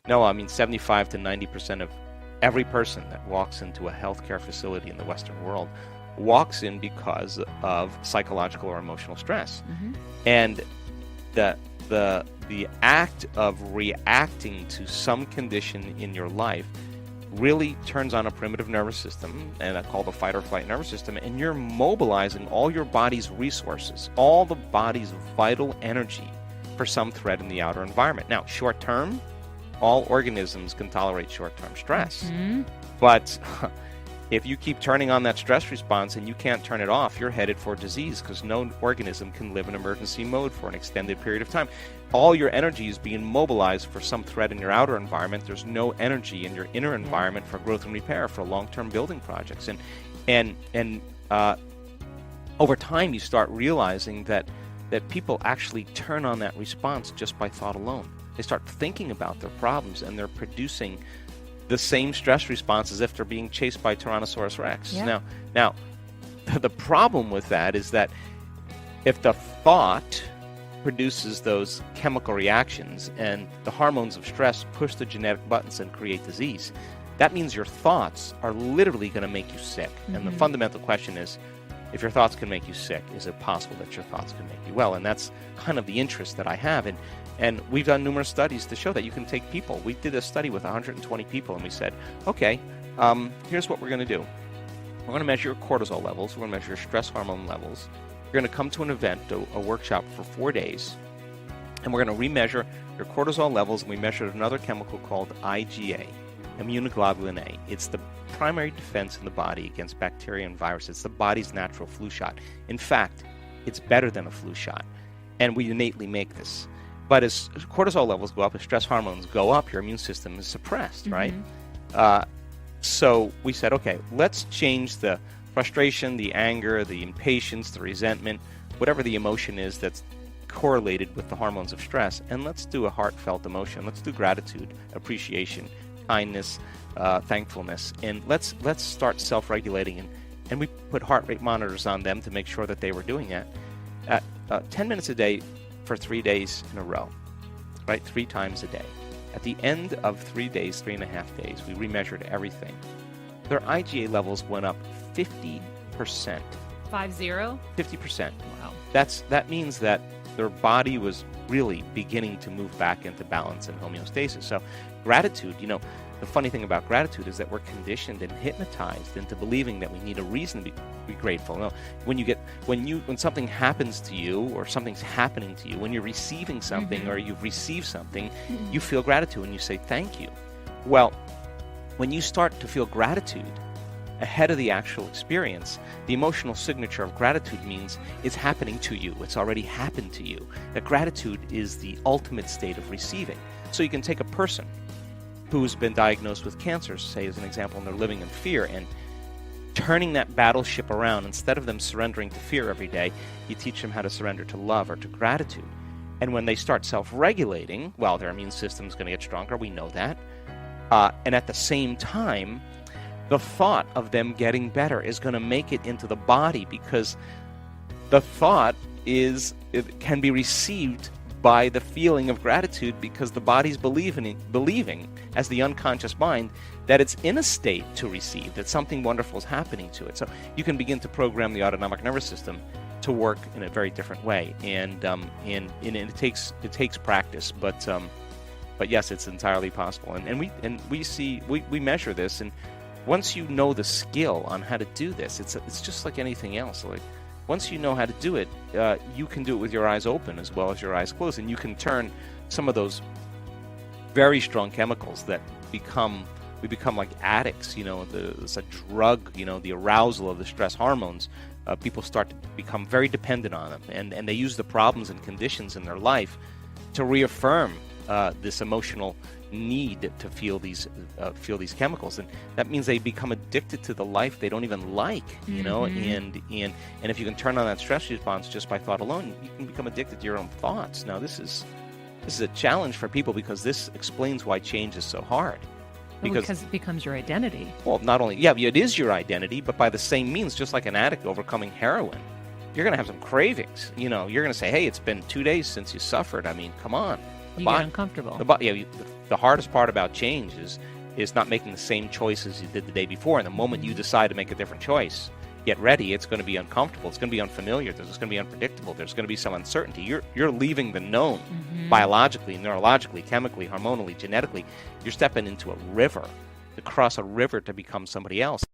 No, I mean 75 to 90% of every person that walks into a healthcare facility in the Western world walks in because of psychological or emotional stress. And the act of reacting to some condition in your life really turns on a primitive nervous system, and that's called the fight or flight nervous system, and you're mobilizing all your body's resources, all the body's vital energy for some threat in the outer environment. Now, short term, all organisms can tolerate short-term stress. But if you keep turning on that stress response and you can't turn it off, you're headed for disease, because no organism can live in emergency mode for an extended period of time. All your energy is being mobilized for some threat in your outer environment. There's no energy in your inner environment for growth and repair, for long-term building projects. And over time, you start realizing that people actually turn on that response just by thought alone. They start thinking about their problems, and they're producing the same stress response as if they're being chased by Tyrannosaurus Rex. Yeah. Now, the problem with that is that if the thought produces those chemical reactions and the hormones of stress push the genetic buttons and create disease, that means your thoughts are literally going to make you sick. And the fundamental question is, if your thoughts can make you sick, is it possible that your thoughts can make you well? And that's kind of the interest that I have. And we've done numerous studies to show that you can take people. We did a study with 120 people, and we said, okay, here's what we're going to do. We're going to measure your cortisol levels. We're going to measure your stress hormone levels. You're going to come to an event, a workshop for 4 days, and we're going to remeasure your cortisol levels, and we measured another chemical called IgA, immunoglobulin A. It's the primary defense in the body against bacteria and viruses. It's the body's natural flu shot. In fact, it's better than a flu shot, and we innately make this. But as cortisol levels go up, as stress hormones go up, your immune system is suppressed, right? So we said, okay, let's change the frustration, the anger, the impatience, the resentment, whatever the emotion is that's correlated with the hormones of stress, and let's do a heartfelt emotion. Let's do gratitude, appreciation, kindness, thankfulness, and let's start self-regulating. And we put heart rate monitors on them to make sure that they were doing that. At 10 minutes a day for 3 days in a row, right? 3 times a day. At the end of 3 days, 3.5 days, we remeasured everything. Their IgA levels went up 50%. 50? 50%. Wow. That means that their body was really beginning to move back into balance and homeostasis. So gratitude, the funny thing about gratitude is that we're conditioned and hypnotized into believing that we need a reason to be grateful. No, when something happens to you, or something's happening to you, when you're receiving something or you've received something, you feel gratitude and you say thank you. Well, when you start to feel gratitude ahead of the actual experience, the emotional signature of gratitude means it's happening to you. It's already happened to you. That gratitude is the ultimate state of receiving. So you can take a person who's been diagnosed with cancer, say as an example, and they're living in fear, and turning that battleship around. Instead of them surrendering to fear every day, you teach them how to surrender to love or to gratitude. And when they start self-regulating, well, their immune system's going to get stronger. We know that. And at the same time, the thought of them getting better is going to make it into the body, because the thought it can be received by the feeling of gratitude, because the body's believing as the unconscious mind that it's in a state to receive, that something wonderful is happening to it. So you can begin to program the autonomic nervous system to work in a very different way, and it takes practice, but yes, it's entirely possible. And we measure this, and once you know the skill on how to do this, it's just like anything else. Like, once you know how to do it, you can do it with your eyes open as well as your eyes closed, and you can turn some of those very strong chemicals that we become like addicts. It's a drug. The arousal of the stress hormones. People start to become very dependent on them, and they use the problems and conditions in their life to reaffirm this emotional need to feel these chemicals, and that means they become addicted to the life they don't even like, and if you can turn on that stress response just by thought alone, you can become addicted to your own thoughts. Now this is a challenge for people, because this explains why change is so hard. Because it becomes your identity. Well, not only, it is your identity, but by the same means, just like an addict overcoming heroin, you're going to have some cravings. You're going to say, hey, it's been 2 days since you suffered. I mean, come on. You get uncomfortable. The hardest part about change is not making the same choices you did the day before. And the moment you decide to make a different choice, get ready. It's going to be uncomfortable. It's going to be unfamiliar. It's going to be unpredictable. There's going to be some uncertainty. You're leaving the known biologically, neurologically, chemically, hormonally, genetically. You're stepping into a river, to cross a river to become somebody else.